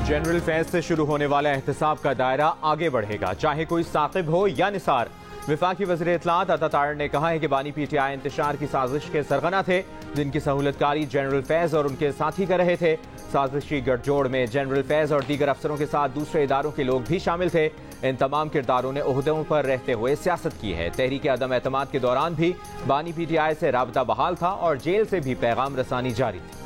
General Faiz से शुरू होने वाला एहतसाब का दायरा आगे बढ़ेगा, चाहे कोई साकिब हो या निसार। विफाकी वज़ीर इत्तलात अता तारड़ ने कहा है कि बानी पीटीआई इंतशार की साजिश के सरगना थे, जिनकी सहूलतकारी जनरल फैज और उनके साथी कर रहे थे। साजिशी गठजोड़ में जनरल फैज और दीगर अफसरों के साथ दूसरे इदारों के लोग भी शामिल थे। इन तमाम किरदारों ने ओहदों पर रहते हुए सियासत की है। तहरीक अदम एतमाद के दौरान भी बानी पीटीआई से राबता बहाल था और जेल से भी पैगाम रसानी जारी थी।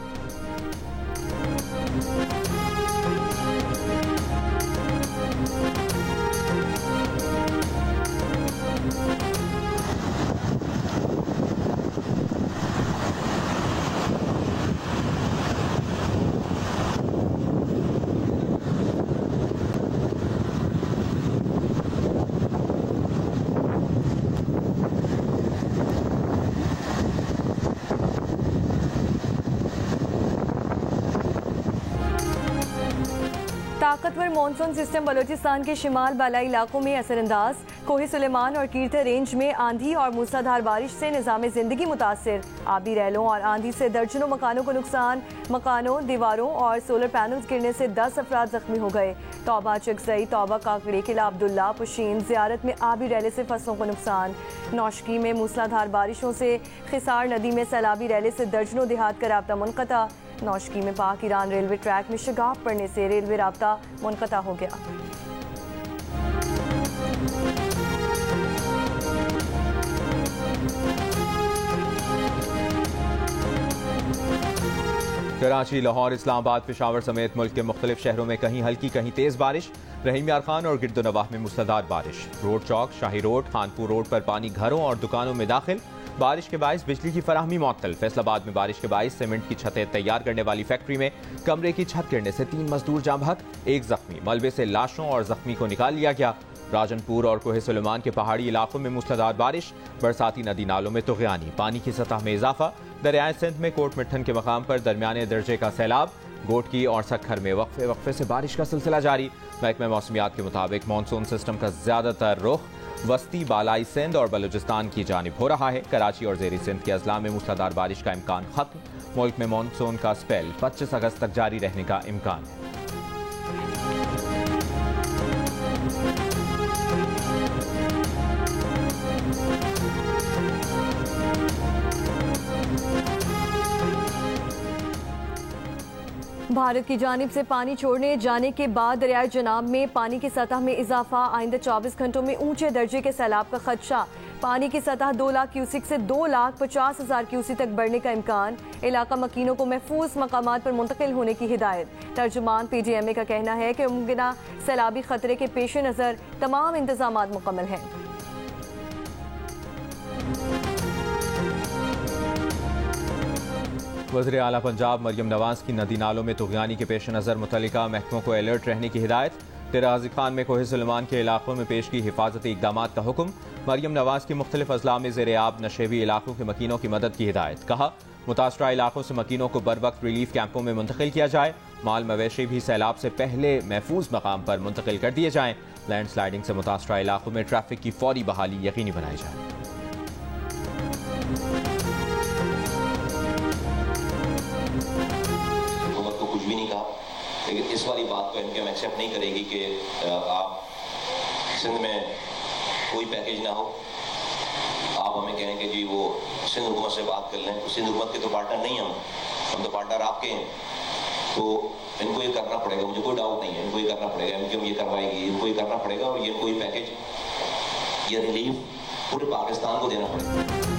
ताकतवर मानसून सिस्टम बलोचिस्तान के शिमाल बालाई इलाकों में असरअंदाज। कोही सुलेमान और कीरत रेंज में आंधी और मूसलाधार बारिश से निज़ाम जिंदगी मुतासर। आबी रैलों और आंधी से दर्जनों मकानों को नुकसान। मकानों, दीवारों और सोलर पैनल्स गिरने से 10 अफराद जख्मी हो गए। तौबा चकजई, तौबा काकड़ी, किला अब्दुल्ला, पुशीन ज़ियारत में आबी रैले से फसलों को नुकसान। नौशकी में मूसलाधार बारिशों से खिसार नदी में सैलाबी रैले से दर्जनों देहात का राब्ता मुनक़ता। नौशकी में पाक ईरान रेलवे ट्रैक में शगाफ पड़ने से रेलवे राब्ता मुनक़ता हो गया। कराची, लाहौर, इस्लामाबाद, पेशावर समेत मुल्क के मुख्तलिफ शहरों में कहीं हल्की कहीं तेज बारिश। रहीम यार खान और गिरदोनवाह में मूसलाधार बारिश। रोड चौक, शाही रोड, खानपुर रोड पर पानी घरों और दुकानों में दाखिल। बारिश के बाइस बिजली की फराहमी मुअत्तल। फैसलाबाद में बारिश के बाइस सीमेंट की छतें तैयार करने वाली फैक्ट्री में कमरे की छत गिरने से 3 मजदूर जाँ बहक, 1 जख्मी। मलबे से लाशों और जख्मी को निकाल लिया गया। राजनपुर और कोहे सुलेमान के पहाड़ी इलाकों में मूसलाधार बारिश। बरसाती नदी नालों में तुग़यानी, पानी की सतह में इजाफा। दरियाए सिंध में कोट मिट्ठन के मकाम पर दरमियाने दर्जे का सैलाब। गोटकी और सखर में वक्फे वक्फे से बारिश का सिलसिला जारी। महकमा मौसमियात के मुताबिक मानसून सिस्टम का ज्यादातर रुख वस्ती बालाई सिंध और बलूचिस्तान की जानिब हो रहा है। कराची और ज़ेरी सिंध के अजला में मूसलाधार बारिश का इम्कान खत्म। मुल्क में मानसून का स्पेल 25 अगस्त तक जारी रहने का इम्कान है। भारत की जानिब से पानी छोड़ने जाने के बाद दरियाए जनाब में पानी की सतह में इजाफा। आइंदा 24 घंटों में ऊंचे दर्जे के सैलाब का खदशा। पानी की सतह 2 लाख क्यूसिक से 2,50,000 क्यूसिक तक बढ़ने का इम्कान। इलाका मकीनों को महफूज मकामात पर मुंतकिल होने की हिदायत। तर्जुमान PGMA का कहना है कि मुमकिना सैलाबी खतरे के पेश नज़र तमाम इंतजाम मुकम्मल हैं। वज़ीर आला पंजाब मरियम नवाज की नदी नालों में तुग़यानी के पेश नज़र मुतल्लिका महकमों को अलर्ट रहने की हिदायत। तेराजी खान में कोहे सुलेमान के इलाकों में पेश की हिफाजती इक़दाम का हुक्म। मरियम नवाज की मुख्तलिफ अजला में ज़ेर आब नशेबी इलाकों के मकीनों की मदद की हिदायत। कहा, मुतासरा इलाकों से मकीनों को बर वक्त रिलीफ कैंपों में मुंतकिल किया जाए। माल मवेशी भी सैलाब से पहले महफूज मकाम पर मुंतकिल कर दिए जाएँ। लैंड स्लाइडिंग से मुतासरा इलाकों में ट्रैफिक की फौरी बहाली यकीनी बनाई जाए। लेकिन इस वाली बात को एमकेएम एक्सेप्ट नहीं करेगी कि आप सिंध में कोई पैकेज ना हो। आप हमें कहें कि जी वो सिंध हुकूमत से बात कर लें, तो सिंध हुकूमत के तो पार्टनर नहीं हम तो पार्टनर आपके हैं। तो इनको ये करना पड़ेगा, मुझे कोई डाउट नहीं है, इनको ये करना पड़ेगा। एमकेएम ये करवाएगी, इनको ये करना पड़ेगा और ये कोई पैकेज, ये रिलीफ पूरे पाकिस्तान को देना पड़ेगा।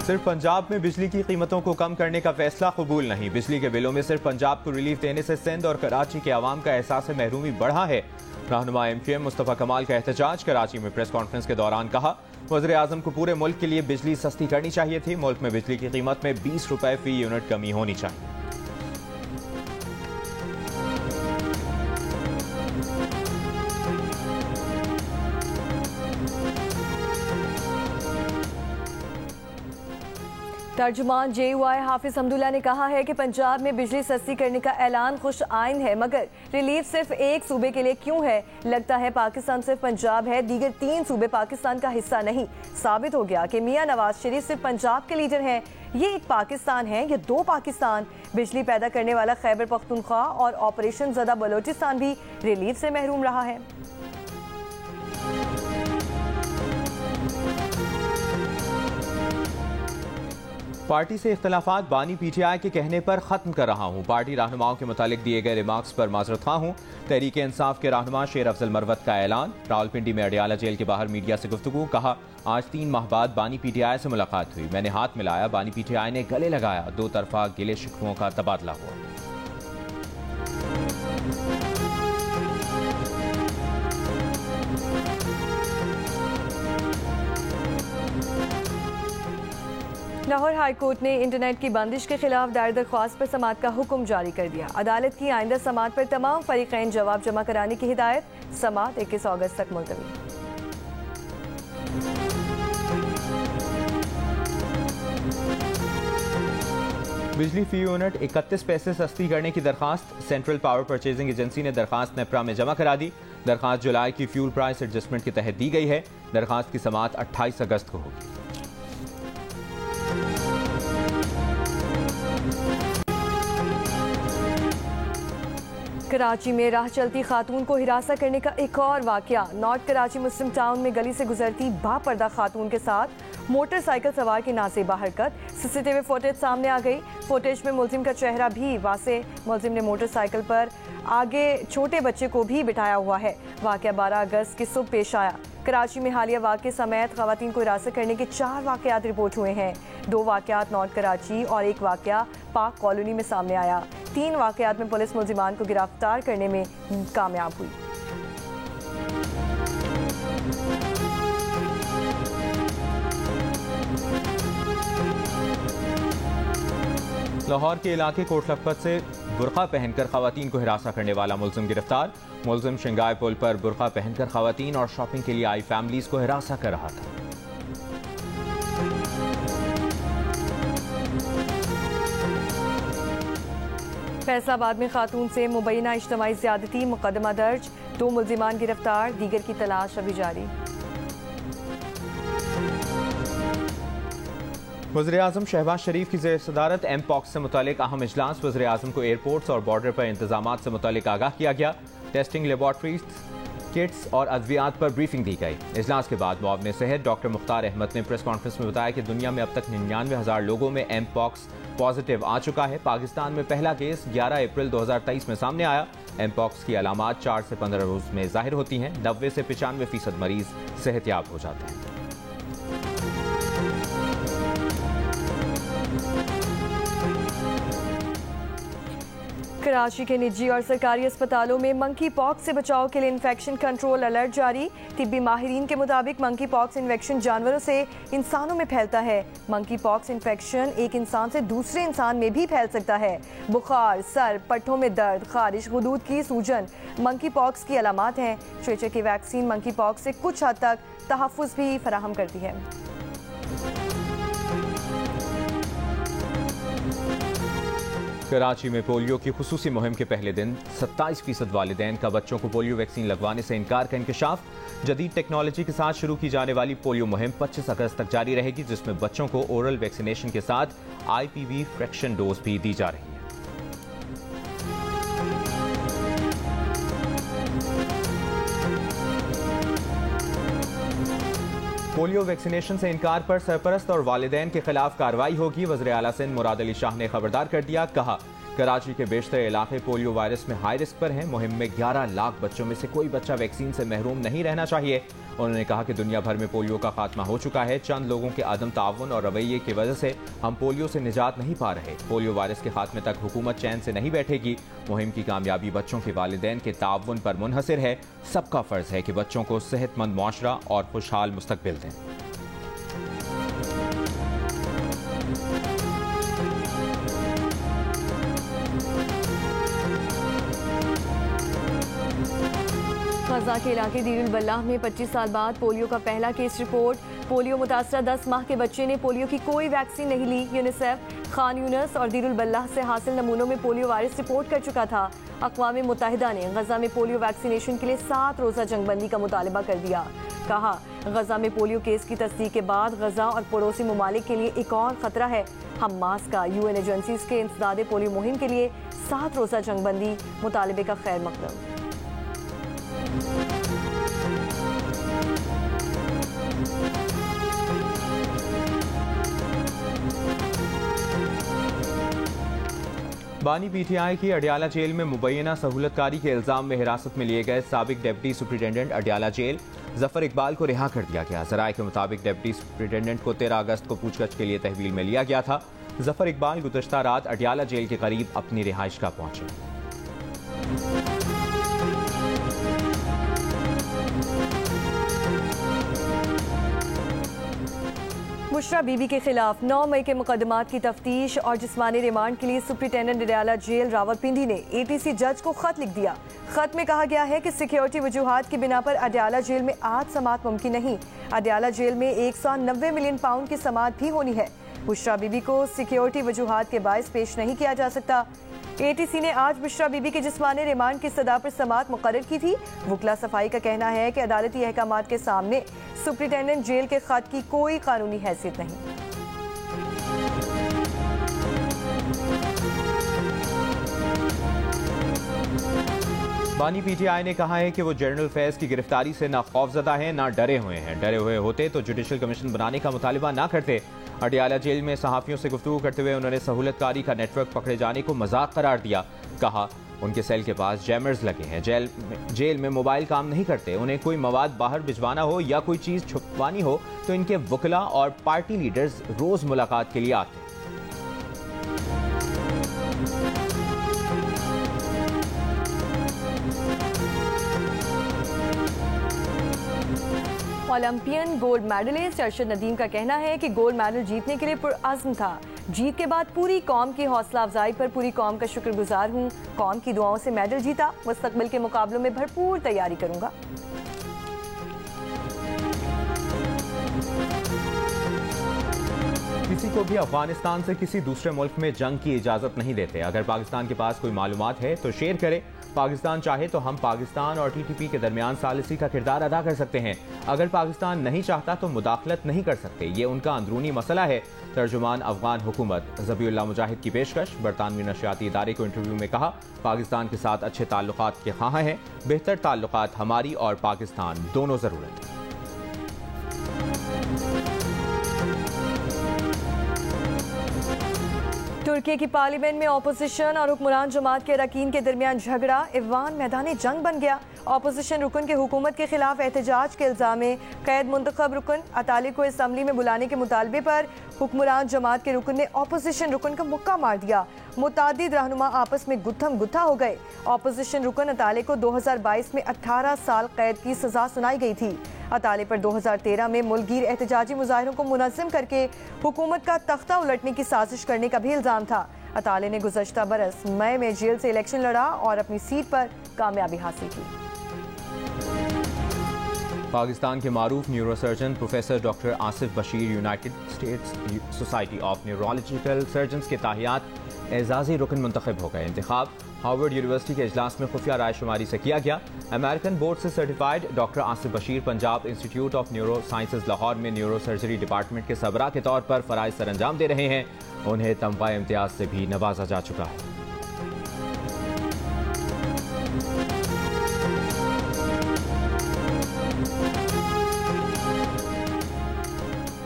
सिर्फ पंजाब में बिजली की कीमतों को कम करने का फैसला कबूल नहीं। बिजली के बिलों में सिर्फ पंजाब को रिलीफ देने से सिंध और कराची के अवाम का एहसास महरूमी बढ़ा है। रहनुमा MQM मुस्तफ़ा कमाल का एहतजाज। कराची में प्रेस कॉन्फ्रेंस के दौरान कहा, वज़ीर आज़म को पूरे मुल्क के लिए बिजली सस्ती करनी चाहिए थी। मुल्क में बिजली की कीमत में 20 रुपए फी यूनिट कमी होनी चाहिए। तर्जुमान JUI हाफिज हमदुल्ला ने कहा है कि पंजाब में बिजली सस्ती करने का ऐलान खुश आइन है, मगर रिलीफ सिर्फ एक सूबे के लिए क्यों है? लगता है पाकिस्तान सिर्फ पंजाब है, दीगर 3 सूबे पाकिस्तान का हिस्सा नहीं। साबित हो गया कि मियां नवाज शरीफ सिर्फ पंजाब के लीडर हैं। ये एक पाकिस्तान है या दो पाकिस्तान? बिजली पैदा करने वाला खैबर पख्तूनख्वा और ऑपरेशन ज़दा बलोचिस्तान भी रिलीफ से महरूम रहा है। पार्टी से इख्तलाफात बानी पीटीआई के कहने पर खत्म कर रहा हूँ। पार्टी रहनुमाओं के मुतालिक दिए गए रिमार्क्स पर माजरत खा हूँ। तहरीक इंसाफ के रहनुमा शेर अफजल मरवत का ऐलान। रावलपिंडी में अडियाला जेल के बाहर मीडिया से गुफ्तगू। कहा, आज 3 माह बाद बानी पीटीआई से मुलाकात हुई। मैंने हाथ मिलाया, बानी पीटीआई ने गले लगाया। 2 तरफा गिले शिकवों का तबादला हुआ। लाहौर हाई कोर्ट ने इंटरनेट की बंदिश के खिलाफ दायर दरख्वास्त पर समाअत का हुक्म जारी कर दिया। अदालत की आइंदा समाअत पर तमाम फरीकैन जवाब जमा कराने की हिदायत। समाअत 21 अगस्त तक मुलतवी। बिजली फी यूनिट 31 पैसे सस्ती करने की दरखास्त। सेंट्रल पावर परचेजिंग एजेंसी ने दरखास्त नेपरा में जमा करा दी। दरखास्त जुलाई की फ्यूल प्राइस एडजस्टमेंट के तहत दी गई है। दरखास्त की समाअत 28 अगस्त को होगी। कराची में राह चलती खातून को हिरासत करने का एक और वाकया। नॉर्थ कराची मुस्लिम टाउन में गली से गुजरती बापर्दा खातून के साथ मोटरसाइकिल सवार की नासेबा हरकत। सीसीटीवी फुटेज सामने आ गई। फुटेज में मुलजिम का चेहरा भी वासे। मुलजिम ने मोटरसाइकिल पर आगे छोटे बच्चे को भी बिठाया हुआ है। वाकया 12 अगस्त की सुबह पेश आया। कराची में हालिया वाक़े समेत खवातीन को हिरासत करने के 4 वाकयात रिपोर्ट हुए हैं। 2 वाकयात नॉर्थ कराची और 1 वाकया पाक कॉलोनी में सामने आया। 3 वाकयात में पुलिस मुलजिमान को गिरफ्तार करने में कामयाब हुई। लाहौर के इलाके कोट लखपत से बुरका पहनकर खवातीन को हिरासा करने वाला मुलजिम गिरफ्तार। मुलजिम शिंगाई पुल पर बुरका पहनकर खवातीन और शॉपिंग के लिए आई फैमिलीज को हिरासा कर रहा था। फैसलाबाद में खातून से मुबैना इज्तिमाई ज़्यादती, मुकदमा दर्ज। 2 मुलजिमान गिरफ्तार, दीगर की तलाश अभी जारी। वज़ीर-ए-आज़म शहबाज शरीफ की ज़ेर सदारत एम पॉक्स से मुतालिक अहम इजलास। वज़ीर-ए-आज़म को एयरपोर्ट्स और बॉर्डर पर इंतजामात से मुतालिक आगाह किया गया। टेस्टिंग लेबॉर्ट्रीज, किट्स और अद्वियात पर ब्रीफिंग दी गई। इजलास के बाद मुआविन सेहत डॉक्टर मुख्तार अहमद ने प्रेस कॉन्फ्रेंस में बताया कि दुनिया में अब तक 99,000 लोगों में एम पॉक्स पॉजिटिव आ चुका है। पाकिस्तान में पहला केस 11 अप्रैल 2023 में सामने आया। एम पॉक्स की अलामात 4 से 15 रोज में जाहिर होती हैं। 90 से 95% मरीज सेहतयाब हो जाते हैं। कराची के निजी और सरकारी अस्पतालों में मंकी पॉक्स से बचाव के लिए इन्फेक्शन कंट्रोल अलर्ट जारी। तिब्बी माहिरीन के मुताबिक मंकी पॉक्स इन्फेक्शन जानवरों से इंसानों में फैलता है। मंकी पॉक्स इन्फेक्शन एक इंसान से दूसरे इंसान में भी फैल सकता है। बुखार, सर, पट्टों में दर्द, खारिश, गुदूद की सूजन मंकी पॉक्स की अलामात हैं। चेचे की वैक्सीन मंकी पॉक्स से कुछ हद तक तहफ़्फ़ुज़ भी फराहम करती है। कराची में पोलियो की खुसूसी मुहिम के पहले दिन 27% वालिदैन का बच्चों को पोलियो वैक्सीन लगवाने से इनकार का इंकशाफ। जदीद टेक्नोलॉजी के साथ शुरू की जाने वाली पोलियो मुहिम 25 अगस्त तक जारी रहेगी, जिसमें बच्चों को ओरल वैक्सीनेशन के साथ IPV फ्रैक्शन डोज भी दी जा रही है। पोलियो वैक्सीनेशन से इनकार पर सरपरस्त और वालिदैन के खिलाफ कार्रवाई होगी। वज़ीर आला सिंध मुराद अली शाह ने खबरदार कर दिया। कहा, कराची के बेशतर इलाके पोलियो वायरस में हाई रिस्क पर हैं। मुहिम में 11 लाख बच्चों में से कोई बच्चा वैक्सीन से महरूम नहीं रहना चाहिए। उन्होंने कहा कि दुनिया भर में पोलियो का खात्मा हो चुका है। चंद लोगों के अदम ताउन और रवैये की वजह से हम पोलियो से निजात नहीं पा रहे। पोलियो वायरस के खात्मे तक हुकूमत चैन से नहीं बैठेगी। मुहिम की कामयाबी बच्चों के वालिदैन के ताउन पर मुनहसर है। सबका फर्ज है कि बच्चों को सेहतमंद मुआशरा और खुशहाल मुस्तकबिल दें। गजा के इलाके दीरुल बल्लाह में 25 साल बाद पोलियो का पहला केस रिपोर्ट। पोलियो मुतासरा 10 माह के बच्चे ने पोलियो की कोई वैक्सीन नहीं ली। यूनिसेफ खान यूनस और दीरुल बल्लाह से हासिल नमूनों में पोलियो वायरस रिपोर्ट कर चुका था। अक़वाम मुत्तहिदा ने गजा में पोलियो वैक्सीनेशन के लिए 7 रोज़ा जंगबंदी का मुतालबा कर दिया। कहा, गजा में पोलियो केस की तस्दीक के बाद गजा और पड़ोसी ममालिक के लिए एक और खतरा है। हमास का UN एजेंसीज के इंसदादे पोलियो मुहिम के लिए 7 रोज़ा जंगबंदी मुतालबे का खैर मकदम। बानी PTI की अडियाला जेल में मुबैना सहूलतकारी के इल्जाम में हिरासत में लिए गए साबिक deputy superintendent Adiala jail Zafar Iqbal को रिहा कर दिया गया। जराये के मुताबिक डिप्टी सुप्रिटेंडेंट को 13 अगस्त को पूछताछ के लिए तहवील में लिया गया था। जफर इकबाल गुज़श्ता रात अडियाला जेल के करीब अपनी रिहाइशगाह पहुंचे। बुशरा बीबी के खिलाफ 9 मई के मुकदमात की तफ्तीश और जिस्मानी रिमांड के लिए सुप्रिटेंडेंट अडियाला जेल रावलपिंडी ने ATC जज को खत लिख दिया। खत में कहा गया है कि सिक्योरिटी वजूहात की बिना पर अडियाला जेल में आज समाअत मुमकिन नहीं। अडियाला जेल में 190 मिलियन पाउंड की समाअत भी होनी है। बुशरा बीबी को सिक्योरिटी वजूहात के बायस पेश नहीं किया जा सकता। ATC ने आज बुशरा बीबी के जिस्मानी रिमांड की सदा पर समाअत मुकर्रर की थी। वकला सफाई का कहना है कि अदालती अहकामात के सामने सुप्रिटेंडेंट जेल के खत की कोई कानूनी हैसियत नहीं। बानी PTI ने कहा है कि वो जनरल फैज की गिरफ्तारी से ना खौफजदा हैं ना डरे हुए हैं। डरे हुए होते तो जुडिशल कमीशन बनाने का मुतालिबा ना करते। अडियाला जेल में सहाफियों से गुफ्तगू करते हुए उन्होंने सहूलतकारी का नेटवर्क पकड़े जाने को मजाक करार दिया। कहा, उनके सेल के पास जैमर्स लगे हैं। जेल में मोबाइल काम नहीं करते। उन्हें कोई मवाद बाहर भिजवाना हो या कोई चीज़ छुपवानी हो तो इनके वकला और पार्टी लीडर्स रोज़ मुलाकात के लिए आते। Olympian gold medalist Arshad Nadeem का कहना है कि गोल्ड मेडल जीतने के लिए पुरअज़्म था। जीत के बाद पूरी कौम की हौसला अफजाई पर पूरी कौम का शुक्रगुजार हूँ। कौम की दुआओं से मेडल जीता। मुस्तकबिल के मुकाबलों में भरपूर तैयारी करूंगा। किसी को भी अफगानिस्तान से किसी दूसरे मुल्क में जंग की इजाजत नहीं देते। अगर पाकिस्तान के पास कोई मालूमात है तो शेयर करे। पाकिस्तान चाहे तो हम पाकिस्तान और TTP के दरमियान सालिसी का किरदार अदा कर सकते हैं। अगर पाकिस्तान नहीं चाहता तो मुदाखलत नहीं कर सकते। ये उनका अंदरूनी मसला है। तर्जुमान अफगान हुकूमत ज़बीउल्लाह मुजाहिद की पेशकश। बरतानवी नशरियाती इदारे को इंटरव्यू में कहा, पाकिस्तान के साथ अच्छे ताल्लुकात के ख्वाह हैं। बेहतर ताल्लुकात हमारी और पाकिस्तान दोनों ज़रूरत है। तुर्की की पार्लियामेंट में अपोजिशन और हुक्मरान जमात के अरकान के दरमियान झगड़ा इवान मैदान जंग बन गया। अपोजिशन रुकन के हुकूमत के खिलाफ एहतजाज के इल्जाम में कैद मुंतखब रुकन अताली को असम्बली में बुलाने के मुतालबे पर हुक्मरान जमात के रुकन ने अपोजिशन रुकन का मुक्का मार दिया। मुतादिद रहनुमा आपस में गुत्थम गुत्था हो गए। अपोजिशन रुकन अताले को 2022 में 18 साल कैद की सजा सुनाई गई थी। अताले पर 2013 में मुल्कगीर एहतजाजी मुजाहिरों को मुनज़्ज़म करके हुकूमत का तख्ता उलटने की साजिश करने का भी इल्जाम था। अताले ने गुज़श्ता बरस मई में जेल से इलेक्शन लड़ा और अपनी सीट पर कामयाबी हासिल की। पाकिस्तान के मारूफ neurosurgeon professor doctor Asif Bashir United States Society of Neurological Surgeons के ताहियात एजाज़ी रुकन मुंतखब हो गए। इंतखाब हार्वर्ड यूनिवर्सिटी के इजलास में खुफिया राय शुमारी से किया गया। अमेरिकन बोर्ड से certified doctor Asif Bashir Punjab institute of neuro sciences Lahore में न्यूरो सर्जरी डिपार्टमेंट के सबरा के तौर पर फ़राइज़ सर अंजाम दे रहे हैं। उन्हें तमगा इम्तियाज से भी नवाजा जा चुका है।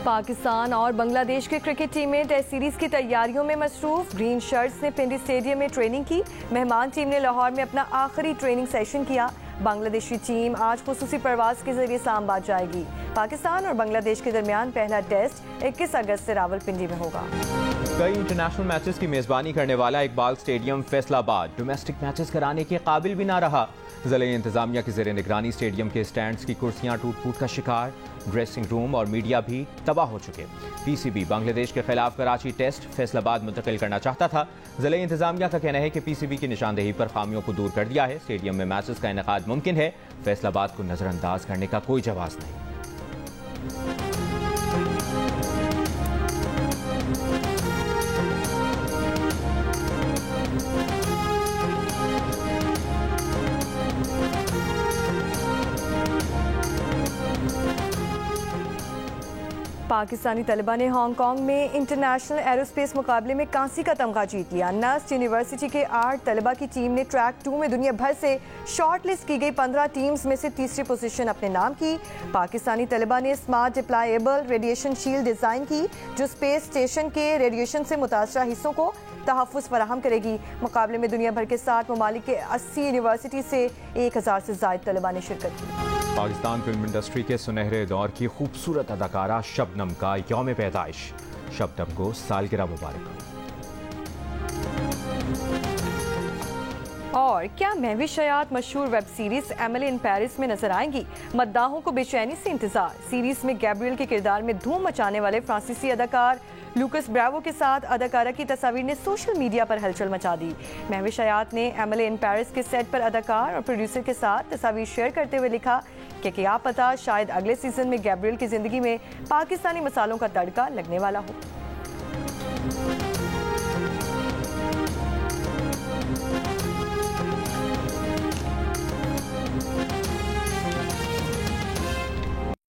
पाकिस्तान और बांग्लादेश की क्रिकेट टीमें टेस्ट सीरीज की तैयारियों में मसरूफ। ग्रीन शर्ट्स ने पिंडी स्टेडियम में ट्रेनिंग की। मेहमान टीम ने लाहौर में अपना आखिरी ट्रेनिंग सेशन किया। बांग्लादेशी टीम आज खुसूसी परवाज के जरिए इस्लामाबाद जाएगी। पाकिस्तान और बांग्लादेश के दरमियान पहला टेस्ट 21 अगस्त से रावलपिंडी में होगा। कई इंटरनेशनल मैचेस की मेजबानी करने वाला Iqbal stadium Faisalabad domestic matches कराने के काबिल भी ना रहा। ज़िले इंतजामिया की ज़ेर निगरानी स्टेडियम के स्टैंड्स की कुर्सियां टूट फूट का शिकार। ड्रेसिंग रूम और मीडिया भी तबाह हो चुके। PCB बांग्लादेश के खिलाफ कराची टेस्ट फैसलाबाद मुंतकिल करना चाहता था। ज़िले इंतजामिया का कहना है कि PCB की निशानदेही पर खामियों को दूर कर दिया है। स्टेडियम में मैचेस का इनेकाद मुमकिन है। फैसलाबाद को नजरअंदाज करने का कोई जवाब नहीं। पाकिस्तानी तलबा ने हांगकांग में इंटरनेशनल एरोस्पेस मुकाबले में कांसी का तमगा जीत लिया। नस्ट यूनिवर्सिटी के 8 तलबा की टीम ने ट्रैक 2 में दुनिया भर से शॉर्ट लिस्ट की गई 15 टीम्स में से तीसरी पोजीशन अपने नाम की। पाकिस्तानी तलबा ने स्मार्ट डिप्लायेबल रेडिएशन शील्ड डिज़ाइन की जो स्पेस स्टेशन के रेडिएशन से मुतासरा हिस्सों को तहफ़्फ़ुज़ फराहम करेगी। मुकाबले में दुनिया भर के 60 ममालिक के 80 यूनिवर्सिटी से 1000 से ज़ायद तलबा ने शिरकत की। पाकिस्तान फिल्म इंडस्ट्री के सुनहरे दौर की खूबसूरत अदाकारा शबनम का यौम पैदाइश। शबनम को सालगिरह मुबारक। और क्या महविश हयात मशहूर web series Emily in Paris में नजर आएंगी? मद्दाहों को बेचैनी से इंतजार। सीरीज में गैब्रियल के किरदार में धूम मचाने वाले फ्रांसीसी अदाकार लूकस ब्रावो के साथ अदाकारा की तस्वीर ने सोशल मीडिया पर हलचल मचा दी। महविश हयात ने एमिली इन पेरिस के सेट पर अदाकार और प्रोड्यूसर के साथ तस्वीर शेयर करते हुए लिखा कि क्या पता शायद अगले सीजन में गैब्रियल की जिंदगी में पाकिस्तानी मसालों का तड़का लगने वाला हो।